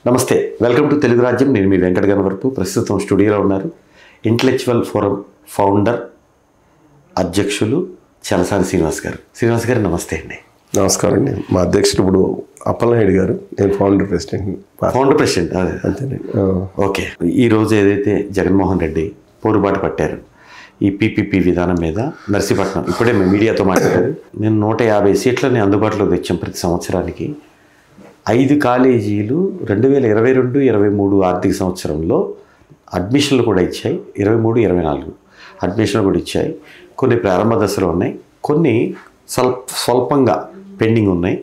నమస్తే, welcome to Telugu రాజ్యం. నేను మీ వెంకట గణవరపు. ప్రస్తుతం స్టూడియోలో ఉన్నారు ఇంటలెక్చువల్ ఫోరం ఫౌండర్, అధ్యక్షులు చలసాని శ్రీనివాస్ గారు. శ్రీనివాస్ గారు నమస్తే అండి. నమస్కారం అండి. మా అధ్యక్షుడు ఇప్పుడు అప్పలనాయుడు గారు, నేను ఫౌండర్ ప్రెసిడెంట్. అదే అంతేనండి. ఓకే, ఈరోజు ఏదైతే జగన్మోహన్ రెడ్డి పోరుబాటు పట్టారు ఈ పీపీపీ విధానం మీద, నర్సీపట్నం ఇప్పుడే మేము మీడియాతో మాట్లాడారు. నేను 150 సీట్లని అందుబాటులో తెచ్చాం ప్రతి సంవత్సరానికి. 5 కాలేజీలు 2022-23 ఆర్థిక సంవత్సరంలో అడ్మిషన్లు కూడా ఇచ్చాయి. 23-24 అడ్మిషన్లు కూడా ఇచ్చాయి. కొన్ని ప్రారంభ దశలో ఉన్నాయి, కొన్ని స్వల్పంగా పెండింగ్ ఉన్నాయి.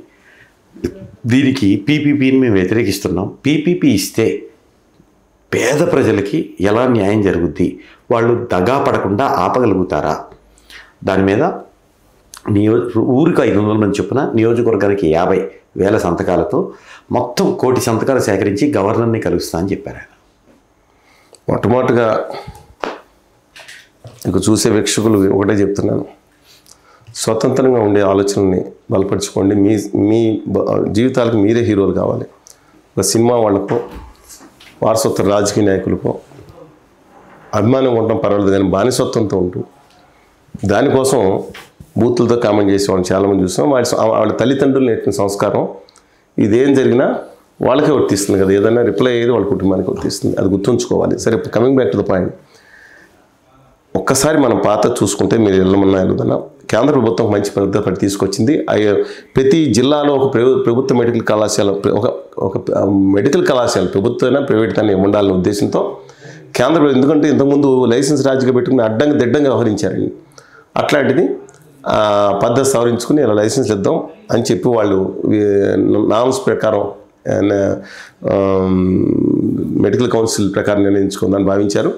దీనికి పీపీపీని మేము వ్యతిరేకిస్తున్నాం. పీపీపీ ఇస్తే పేద ప్రజలకి ఎలా న్యాయం జరుగుద్ది, వాళ్ళు దగా పడకుండా ఆపగలుగుతారా, దాని మీద ఊరికి 500 మంది చొప్పున, నియోజకవర్గానికి 50,000 సంతకాలతో మొత్తం 1 కోటి సంతకాలు సేకరించి గవర్నర్ని కలుస్తా అని చెప్పారు ఆయన. మొట్టమొదటిగా ఇక చూసే వీక్షకులు ఒకటే చెప్తున్నాను, స్వతంత్రంగా ఉండే ఆలోచనల్ని బలపరుచుకోండి. మీ జీవితాలకు మీరే హీరోలు కావాలి. ఒక సినిమా వాళ్ళకో వారసత్వ రాజకీయ నాయకులకో అభిమానం ఉండటం పర్వాలేదు, కానీ బానిసత్వంతో ఉంటూ దానికోసం బూతులతో కామెంట్ చేసేవాళ్ళు చాలామంది చూసాం. వాళ్ళ తల్లిదండ్రులు నేర్పిన సంస్కారం ఇదేం జరిగినా వాళ్ళకే వర్తిస్తుంది కదా. ఏదైనా రిప్లై అయ్యేది వాళ్ళ కుటుంబానికి వర్తిస్తుంది, అది గుర్తుంచుకోవాలి. సరే, coming back to the point, ఒక్కసారి మనం పాత చూసుకుంటే, మీరు వెళ్ళమన్నా వెళ్ళదన్నా, కేంద్ర ప్రభుత్వం మంచి పద్ధతి తీసుకొచ్చింది. ప్రతి జిల్లాలో ఒక ప్రభుత్వ మెడికల్ కళాశాల, ఒక మెడికల్ కళాశాల ప్రభుత్వమైనా ప్రైవేట్ కానీ ఉండాలనే ఉద్దేశంతో కేంద్ర ప్రభుత్వం, ఎందుకంటే ఇంతకుముందు లైసెన్స్ రాజుగా పెట్టుకుని అడ్డంగా దిడ్డంగా వ్యవహరించారండి. అట్లాంటిది పద్ధతి సవరించుకుని ఇలా లైసెన్స్ ఇద్దాం అని చెప్పి వాళ్ళు నామ్స్ ప్రకారం మెడికల్ కౌన్సిల్ ప్రకారం నిర్ణయించుకుందని భావించారు.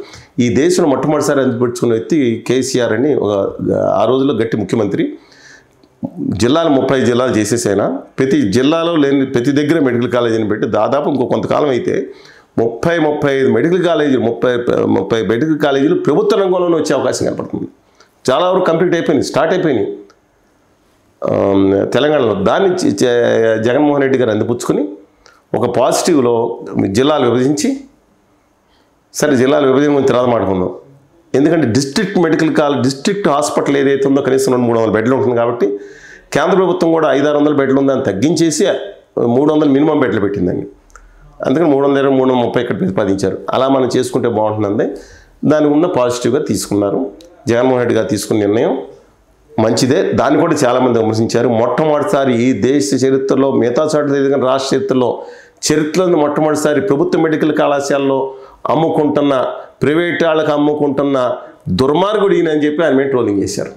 ఈ దేశంలో మొట్టమొదటిసారి అందిపెట్టుకున్న వ్యక్తి కేసీఆర్ అని ఆ రోజుల్లో గట్టి ముఖ్యమంత్రి. జిల్లాలు 30 జిల్లాలు చేసేసైనా ప్రతి జిల్లాలో లేని ప్రతి దగ్గర మెడికల్ కాలేజీని పెట్టి దాదాపు ఇంకో కొంతకాలం అయితే 35 మెడికల్ కాలేజీలు 30 మెడికల్ కాలేజీలు ప్రభుత్వ రంగంలోనే వచ్చే అవకాశం కనపడుతుంది. చాలా వరకు కంప్లీట్ అయిపోయినాయి, స్టార్ట్ అయిపోయినాయి తెలంగాణలో. దాన్ని జగన్మోహన్ రెడ్డి గారు అందిపుచ్చుకొని ఒక పాజిటివ్లో జిల్లాలు విభజించి, సరే జిల్లాలు విభజన గురించి తర్వాత మాట్లాడుకుందాం. ఎందుకంటే డిస్ట్రిక్ట్ హాస్పిటల్ ఏదైతే ఉందో కనీసం 200-300 బెడ్లు ఉంటుంది కాబట్టి కేంద్ర ప్రభుత్వం కూడా 500-600 బెడ్లు ఉందని తగ్గించేసి 300 మినిమం బెడ్లు పెట్టిందండి. అందుకని 320-330 ఇక్కడ ప్రతిపాదించారు. అలా మనం చేసుకుంటే బాగుంటుందండి. దానికి ఉన్న పాజిటివ్గా తీసుకున్నారు. జగన్మోహన్ రెడ్డి గారు తీసుకున్న నిర్ణయం మంచిదే. దాన్ని కూడా చాలామంది విమర్శించారు. మొట్టమొదటిసారి ఈ దేశ చరిత్రలో, మిగతా చోట్ల రాష్ట్ర చరిత్రలో మొట్టమొదటిసారి ప్రభుత్వ మెడికల్ కళాశాలలో అమ్ముకుంటున్న, ప్రైవేట్ వాళ్ళకి అమ్ముకుంటున్న దుర్మార్గుడు ఈయన అని చెప్పి ఆయన మీద ట్రోలింగ్ చేశారు.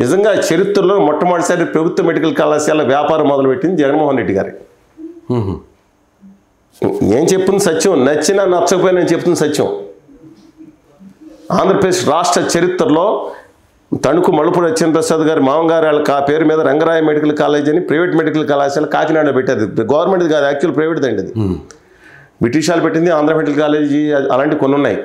నిజంగా చరిత్రలో మొట్టమొదటిసారి ప్రభుత్వ మెడికల్ కళాశాల వ్యాపారం మొదలుపెట్టింది జగన్మోహన్ రెడ్డి గారి. నేను చెప్తుంది సత్యం, నచ్చినా నచ్చకపోయినా నేను చెప్తుంది సత్యం. ఆంధ్రప్రదేశ్ రాష్ట్ర చరిత్రలో తణుకు మలుపుడు ప్రసాద్ గారి మామగారు వాళ్ళ పేరు మీద రంగరాయ మెడికల్ కాలేజ్ అని ప్రైవేట్ మెడికల్ కళాశాల కాకినాడ పెట్టేది. గవర్నమెంట్ కాదు, యాక్చువల్ ప్రైవేట్ అండి అది. బ్రిటిష్ వాళ్ళు పెట్టింది ఆంధ్ర మెడికల్ కాలేజీ, అలాంటివి కొన్ని ఉన్నాయి.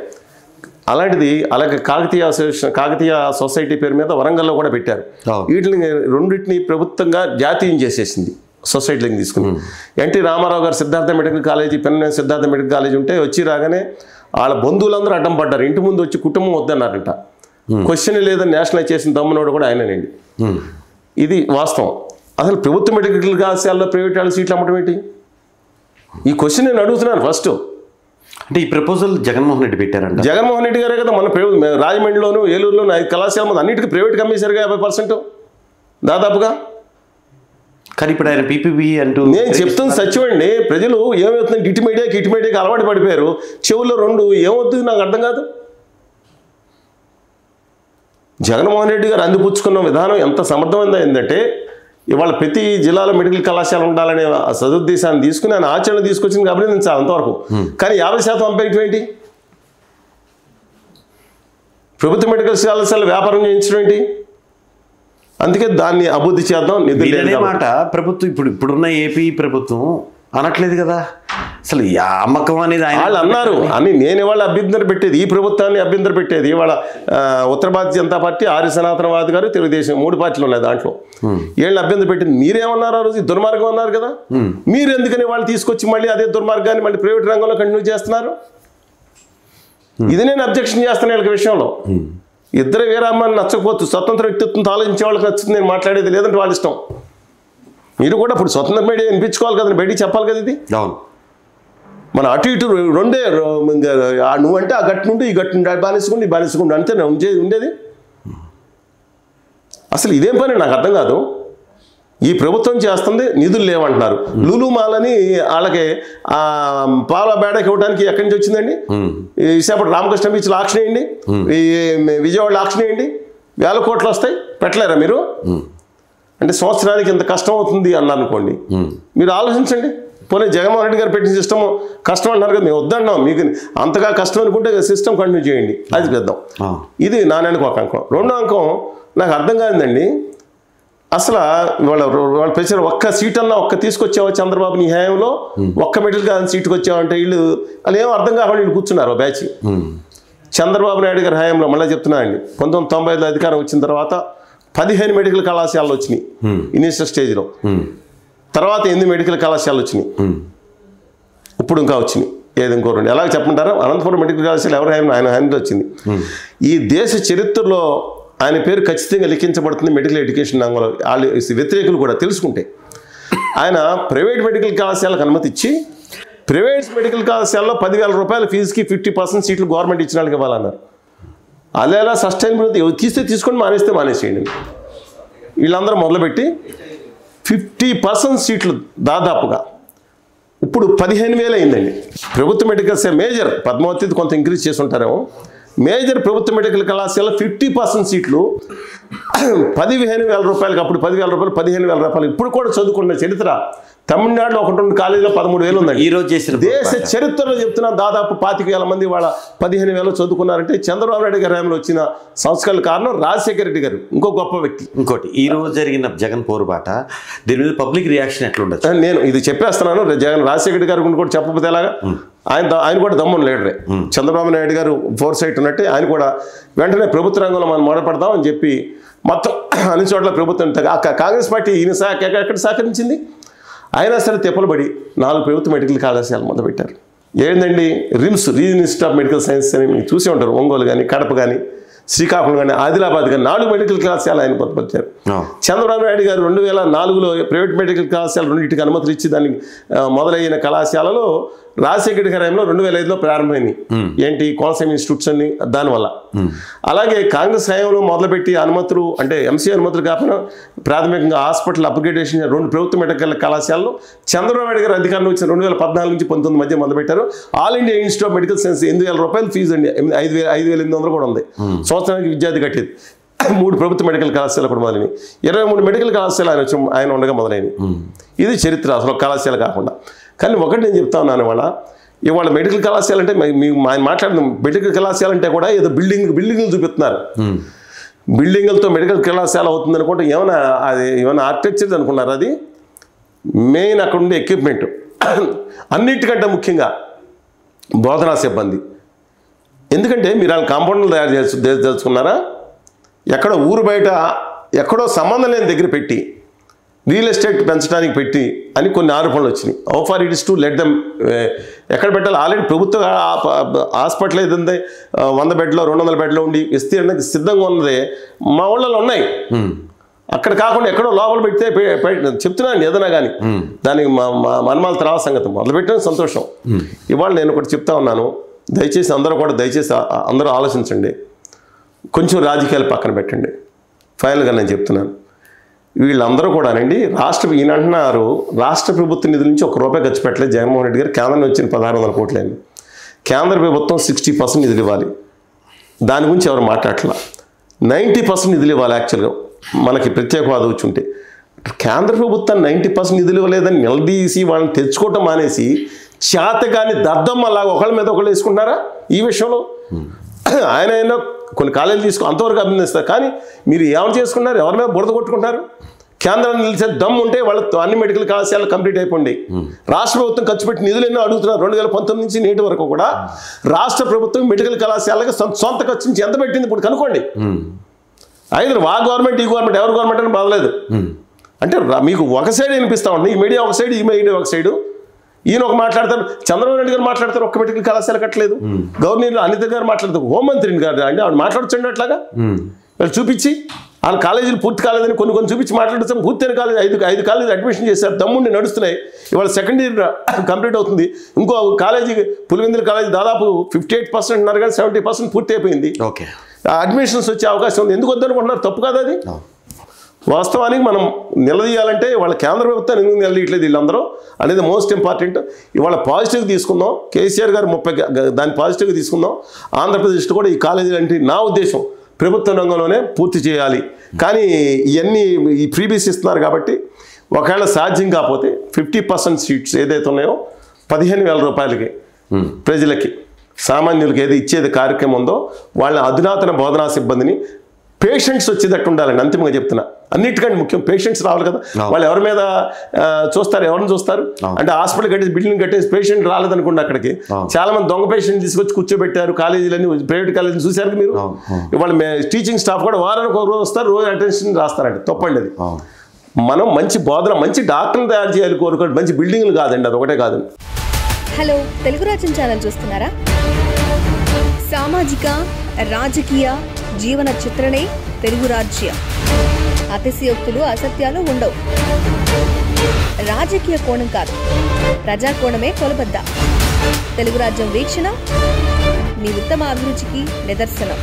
అలాంటిది అలాగే కాకతీయ సొసైటీ పేరు మీద వరంగల్లో కూడా పెట్టారు. వీటిని రెండింటిని ప్రభుత్వంగా జాతీయం చేసేసింది, సొసైటీలకు తీసుకుని. ఎన్టీ రామారావు గారు సిద్ధార్థ మెడికల్ కాలేజీ, పెన్న సిద్ధార్థ మెడికల్ కాలేజీ ఉంటే వచ్చి రాగానే వాళ్ళ బంధువులందరూ అడ్డం పడ్డారు. ఇంటి ముందు వచ్చి కుటుంబం వద్దన్నారంట. క్వశ్చన్ లేదని నేషనలైజ్ చేసిన దమ్మునోడు కూడా ఆయననండి. ఇది వాస్తవం. అసలు ప్రభుత్వ మెడికల్ కళాశాలలో ప్రైవేట్ వాళ్ళ సీట్లు అమ్మటం ఏంటి? ఈ క్వశ్చన్ నేను అడుగుతున్నాను ఫస్ట్. అంటే ఈ ప్రపోజల్ జగన్మోహన్ రెడ్డి పెట్టారంట. జగన్మోహన్ రెడ్డి గారే కదా మన రాజమండ్రిలోను, ఏలూరులోను 5 కళాశాల మీద అన్నిటికీ ప్రైవేట్గా అమ్మేశారుగా 50% దాదాపుగా. కానీ ఇప్పుడు ఆయన పీపీపీ అంటూ నేను చెప్తుంది సత్యం అండి. ప్రజలు ఏమవుతుంది, ఇటు మీడియాకి అలవాటు పడిపోయారు. చెవుల్లో 2 ఏమవుతుంది నాకు అర్థం కాదు. జగన్మోహన్ రెడ్డి గారు అందిపుచ్చుకున్న విధానం ఎంత సమర్థమైందంటే, ఇవాళ ప్రతి జిల్లాలో మెడికల్ కళాశాల ఉండాలనే సదుద్దేశాన్ని తీసుకుని ఆయన ఆచరణ తీసుకొచ్చింది కాబట్టి నేను చాలా అంతవరకు. కానీ 50% పంపేయటం ఏంటి? ప్రభుత్వ మెడికల్ కళాశాల వ్యాపారం చేయించడం ఏంటి? అందుకే దాన్ని అభివృద్ధి చేద్దాం. మాట ప్రభుత్వం ఇప్పుడున్న ఏపీ ప్రభుత్వం అనట్లేదు కదా. అసలు ఈ అమ్మకం అనేది వాళ్ళు అన్నారు అని నేను ఇవాళ అభ్యంతరం పెట్టేది, ఈ ప్రభుత్వాన్ని అభ్యంతరం పెట్టేది. ఇవాళ ఉత్తర భారతీయ జనతా పార్టీ, ఆర్య సనాతనవాది గారు, తెలుగుదేశం 3 పార్టీలు ఉన్నాయి దాంట్లో. వీళ్ళని అభ్యంతరం పెట్టింది మీరేమన్నారు ఆ రోజు? దుర్మార్గం అన్నారు కదా. మీరు ఎందుకని వాళ్ళు తీసుకొచ్చి మళ్ళీ అదే దుర్మార్గాన్ని మళ్ళీ ప్రైవేట్ రంగంలో కంటిన్యూ చేస్తున్నారు? ఇది నేను అబ్జెక్షన్ చేస్తాను వీళ్ళకి విషయంలో. ఇద్దరు వీరామ్మని నచ్చకపోతే స్వతంత్ర వ్యక్తిత్వంతో ఆలోచించే వాళ్ళకి నచ్చుతుంది నేను మాట్లాడేది, లేదంటే వాళ్ళ ఇష్టం. మీరు కూడా ఇప్పుడు స్వతంత్ర మీడియా వినిపించుకోవాలి కదా, బయటికి చెప్పాలి కదా. ఇది మన అటు ఇటు రెండే, నువ్వంటే ఆ గట్టు నుండి ఈ గట్టు నుండి బానిసుకుండి బానిసుకుండి అంతే ఉండేది. అసలు ఇదేం పని నాకు అర్థం కాదు. ఈ ప్రభుత్వం చేస్తుంది, నిధులు లేవంటున్నారు. లులు మాలని వాళ్ళకి పాల బేడకి ఇవ్వడానికి ఎక్కడి నుంచి వచ్చిందండి? విశాఖపట్నం రామకృష్ణ బీచ్లో ఆక్షన్ వేయండి, విజయవాడలో ఆక్షన్ వేయండి, 1000 కోట్లు వస్తాయి. పెట్టలేరా మీరు? అంటే సంవత్సరానికి ఇంత కష్టం అవుతుంది అన్నారు అనుకోండి, మీరు ఆలోచించండి. పోనీ జగన్మోహన్ రెడ్డి గారు పెట్టిన సిస్టమ్ కష్టం అంటున్నారు కదా, మేము వద్దన్నాం. మీకు అంతగా కష్టం అనుకుంటే సిస్టమ్ కంటిన్యూ చేయండి, అది పెద్దాం. ఇది నాణ్యానికి ఒక అంకం. రెండో అంకం నాకు అర్థం కాదండి. అసలు వాళ్ళ ప్రచారం ఒక్క సీట్ అన్నా ఒక్క తీసుకొచ్చావా చంద్రబాబు నీ హయాంలో? ఒక్క మెడికల్ కాలేజ్ సీటుకు వచ్చావంటే వీళ్ళు వాళ్ళు ఏమో అర్థం కాకుండా వీళ్ళు కూర్చున్నారు బ్యాచ్. చంద్రబాబు నాయుడు గారి హయాంలో మళ్ళీ చెప్తున్నానండి, 1995లో అధికారం వచ్చిన తర్వాత 15 మెడికల్ కళాశాలలు వచ్చినాయి ఇనిషియల్ స్టేజ్లో. తర్వాత 8 మెడికల్ కళాశాలలు వచ్చినాయి. ఇప్పుడు ఇంకా వచ్చినాయి ఏది ఇంకో 2. ఎలాగ చెప్పమంటారా? అనంతపురం మెడికల్ కళాశాల ఎవరి హయాంలో? ఆయన హయాంలో వచ్చింది. ఈ దేశ చరిత్రలో ఆయన పేరు ఖచ్చితంగా లిఖించబడుతుంది మెడికల్ ఎడ్యుకేషన్ రంగంలో. వాళ్ళు వ్యతిరేకులు కూడా తెలుసుకుంటే ఆయన ప్రైవేట్ మెడికల్ కళాశాలకు అనుమతి ఇచ్చి ప్రైవేట్ మెడికల్ కళాశాలలో 10,000 రూపాయల ఫీజుకి 50% సీట్లు గవర్నమెంట్ ఇచ్చిన వాళ్ళకి ఇవ్వాలన్నారు. అలా ఎలా సస్టైనబిలిటీ తీస్తే తీసుకొని మానేస్తే మానేసేయండి. వీళ్ళందరూ మొదలుపెట్టి 50% సీట్లు దాదాపుగా ఇప్పుడు 15,000 అయిందండి. ప్రభుత్వ మెడికల్ మేజర్ పద్మావతి కొంత ఇంక్రీజ్ చేసి ఉంటారేమో. మేజర్ ప్రభుత్వ మెడికల్ కళాశాల 50% సీట్లు 15,000 రూపాయలకి, అప్పుడు 10,000 రూపాయలు 15,000 రూపాయలు. ఇప్పుడు కూడా చదువుకున్న చరిత్ర తమిళనాడులో 1-2 కాలేజీలో 13,000 ఉందండి. ఈ రోజు చేసిన దేశ చరిత్రలో చెప్తున్నా దాదాపు 25,000 మంది వాళ్ళ 15,000 చదువుకున్నారంటే చంద్రబాబు నాయుడు గారి హయాంలో వచ్చిన సంస్కరణ కారణం రాజశేఖర రెడ్డి గారు, ఇంకో గొప్ప వ్యక్తి. ఇంకోటి ఈ రోజు జరిగిన జగన్ పోరుబాట, దీని మీద పబ్లిక్ రియాక్షన్ ఎట్లా ఉండదు? నేను ఇది చెప్పేస్తున్నాను. జగన్ రాజశేఖర రెడ్డి గారు కూడా చెప్పకపోతే ఎలాగా? ఆయన కూడా దమ్మున లీడరే. చంద్రబాబు నాయుడు గారు ఫోర్ సైట్ ఉన్నట్టే ఆయన కూడా వెంటనే ప్రభుత్వ రంగంలో మనం మొదలుపెడదాం అని చెప్పి మొత్తం అన్ని చోట్ల ప్రభుత్వం కాంగ్రెస్ పార్టీ ఈయన ఎక్కడ సహకరించింది? అయినా సరే తిప్పలబడి 4 ప్రభుత్వ మెడికల్ కళాశాలలు మొదలుపెట్టారు. ఏంటండి RIMS, regional institute of medical science అని మీరు చూసే ఉంటారు. ఒంగోలు కానీ, కడప కానీ, శ్రీకాకుళం కానీ, ఆదిలాబాద్ కానీ 4 మెడికల్ కళాశాలలు ఆయన పొందుపరిచారు. చంద్రబాబు నాయుడు గారు 2004లో ప్రైవేట్ మెడికల్ కళాశాల 2 అనుమతులు ఇచ్చి దానికి మొదలైన కళాశాలలో రాజశేఖర గారి హయాంలో 2005లో ప్రారంభమైంది. ఏంటి కోనసీమ ఇన్స్టిట్యూట్స్ అని దానివల్ల. అలాగే కాంగ్రెస్ హయాంలో మొదలుపెట్టి అనుమతులు అంటే ఎంసీ అనుమతులు కాకుండా ప్రాథమికంగా హాస్పిటల్ అప్గ్రేడేషన్ 2 ప్రభుత్వ మెడికల్ కళాశాలలో చంద్రబాబు నాయుడు గారు అధికారంలో వచ్చిన 2014 నుంచి 19 మధ్య మొదలుపెట్టారు. All India institute of medical science 8,000 రూపాయలు ఫీజు అండి, 5,800 కూడా ఉంది సంవత్సరానికి విద్యార్థి కట్టేది. 3 ప్రభుత్వ మెడికల్ కళాశాల కూడా మొదలైనవి. 23 మెడికల్ కళాశాల ఆయన ఉండగా మొదలైనవి. ఇది చరిత్ర అసలు కళాశాల కాకుండా. కానీ ఒకటి నేను చెప్తా ఉన్నాను, ఇవాళ మెడికల్ కళాశాల అంటే ఆయన మాట్లాడిన మెడికల్ కళాశాల అంటే కూడా ఏదో బిల్డింగ్లు చూపిస్తున్నారు. బిల్డింగులతో మెడికల్ కళాశాల అవుతుంది అనుకుంటే ఏమైనా ఆర్కిటెక్చర్ అనుకున్నారు? అది మెయిన్ అక్కడ ఉండే ఎక్విప్మెంట్, అన్నిటికంటే ముఖ్యంగా బోధనా సిబ్బంది. ఎందుకంటే మీరు వాళ్ళ కాంపౌండ్లు తయారు తెలుసుకున్నారా? ఎక్కడో ఊరు బయట ఎక్కడో సంబంధం లేని దగ్గర పెట్టి రియల్ ఎస్టేట్ పెంచడానికి పెట్టి అని కొన్ని ఆరోపణలు వచ్చినాయి. How far it is to let them ఎక్కడ పెట్టాలి? ఆల్రెడీ ప్రభుత్వ హాస్పిటల్ ఏదంటే 100 బెడ్లో 200 బెడ్లో ఉండి విస్తీర్ణానికి సిద్ధంగా ఉన్నదే మా ఊళ్ళలో ఉన్నాయి. అక్కడ కాకుండా ఎక్కడో లోపల పెడితే చెప్తున్నాను ఏదైనా కానీ దానికి మనమాల తర్వాత సంగతి మొదలుపెట్టిన సంతోషం. ఇవాళ నేను ఒకటి చెప్తా ఉన్నాను, దయచేసి అందరూ ఆలోచించండి. కొంచెం రాజకీయాలు పక్కన పెట్టండి. ఫైనల్గా నేను చెప్తున్నాను, వీళ్ళందరూ కూడానండి ఈయన అంటున్నారు రాష్ట్ర ప్రభుత్వ నిధుల నుంచి ₹1 ఖర్చు పెట్టలేదు జగన్మోహన్ రెడ్డి గారు. కేంద్రం వచ్చిన 1,600 కోట్లేండి. కేంద్ర ప్రభుత్వం 60% నిధులు ఇవ్వాలి, దాని గురించి ఎవరు మాట్లాడట్లా. 90% నిధులు ఇవ్వాలి. యాక్చువల్గా మనకి ప్రత్యేకవాదం వచ్చి ఉంటే కేంద్ర ప్రభుత్వం 90% నిధులు ఇవ్వలేదని నిలదీసి వాళ్ళని తెచ్చుకోవటం మానేసి చేతగాని దద్దమ్మలాగా ఒకళ్ళ మీద ఒకళ్ళు వేసుకుంటున్నారా ఈ విషయంలో? ఆయన కొన్ని కాలేజీలు అంతవరకు అభినందిస్తారు. కానీ మీరు ఏమైనా చేసుకున్నారు? ఎవరి మీద బురద కొట్టుకుంటారు? కేంద్రాన్ని నిలిచే దమ్ము ఉంటే వాళ్ళతో అన్ని మెడికల్ కళాశాలలు కంప్లీట్ అయిపోండి. రాష్ట్ర ప్రభుత్వం ఖర్చు పెట్టి నిధులు ఎన్నో అడుగుతున్నారు. 2019 నుంచి నేటి వరకు కూడా రాష్ట్ర ప్రభుత్వం మెడికల్ కళాశాలకి సొంత ఖర్చు నుంచి ఎంత పెట్టింది ఇప్పుడు కనుక్కోండి. అయితే ఆ గవర్నమెంట్ ఈ గవర్నమెంట్ ఎవరు గవర్నమెంట్ అని బాధలేదు. అంటే మీకు ఒక సైడ్ వినిపిస్తా ఉంది, ఈ మీడియా ఒక సైడ్, ఈ మీడియా ఒక సైడు. ఈయన ఒక మాట్లాడతారు, చంద్రబాబు నాయుడు గారు మాట్లాడతారు, ఒక్క మెడికల్ కళాశాల కట్టలేదు. గవర్నర్ అనిత గారు మాట్లాడతారు, హోంమంత్రిని గారు అంటే ఆవిడ మాట్లాడచ్చండి అట్లాగా. వాళ్ళు చూపించి వాళ్ళ కాలేజీలు పూర్తి కాలేదని కొన్ని చూపించి మాట్లాడుతాం. పూర్తయిన కాలేజ్ 5 కాలేజీ అడ్మిషన్ చేశారు, దమ్ముండి నడుస్తున్నాయి. ఇవాళ సెకండ్ ఇయర్ కంప్లీట్ అవుతుంది. ఇంకో కాలేజీ పులివెందుల కాలేజీ దాదాపు 58% ఉన్నారు కానీ 70% పూర్తి అయిపోయింది. అడ్మిషన్స్ వచ్చే అవకాశం ఉంది. ఎందుకు వద్దనుకుంటున్నారు? తప్పు కాదు అది. వాస్తవానికి మనం నిలదీయాలంటే వాళ్ళ కేంద్ర ప్రభుత్వం ఎందుకు నిలదీయట్లేదు వీళ్ళందరూ అనేది మోస్ట్ ఇంపార్టెంట్. ఇవాళ పాజిటివ్గా తీసుకుందాం. కేసీఆర్ గారు 30 దాన్ని పాజిటివ్గా తీసుకుందాం. ఆంధ్రప్రదేశ్లో కూడా ఈ కాలేజీలు అంటే నా ఉద్దేశం ప్రభుత్వ రంగంలోనే పూర్తి చేయాలి. కానీ ఇవన్నీ ఈ ఫ్రీబీస్ ఇస్తున్నారు కాబట్టి ఒకవేళ సాధ్యం కాకపోతే 50% సీట్స్ ఏదైతే ఉన్నాయో 15,000 రూపాయలకి ప్రజలకి సామాన్యులకి ఏది ఇచ్చేది కార్యక్రమం ఉందో వాళ్ళ అధునాతన బోధనా సిబ్బందిని పేషెంట్స్ వచ్చేటట్టు ఉండాలండి. అంతిమంగా చెప్తున్నా, అన్నిటికంటే ముఖ్యం పేషెంట్స్ రావాలి కదా. వాళ్ళు ఎవరి మీద చూస్తారు, ఎవరిని చూస్తారు అంటే హాస్పిటల్ కట్టేసి బిల్డింగ్ కట్టేసి పేషెంట్ రాలేదనుకోండి. అక్కడికి చాలా మంది దొంగ పేషెంట్ తీసుకొచ్చి కూర్చోబెట్టారు. కాలేజీలన్నీ ప్రైవేట్ కాలేజీలు చూశారు మీరు. ఇవాళ టీచింగ్ స్టాఫ్ కూడా వారానికి ఒక రోజు వస్తారు, రోజు అటెన్షన్ రాస్తారంటే తప్పండి అది. మనం మంచి బోధన, మంచి డాక్టర్ని తయారు చేయాలి కోరుకోండి, మంచి బిల్డింగ్లు కాదండి, అది ఒకటే కాదు. హలో, తెలుగు రాజ్యం ఛానల్ చూస్తున్నారా? సామాజిక రాజకీయ జీవన చిత్రణే తెలుగు రాజ్యం. అతిశయోక్తులు అసత్యాలు ఉండవు. రాజకీయ కోణం కాదు, ప్రజా కోణమే కొలబద్ద. తెలుగు రాజ్యం వీక్షణ మీ ఉత్తమ అభిరుచికి నిదర్శనం.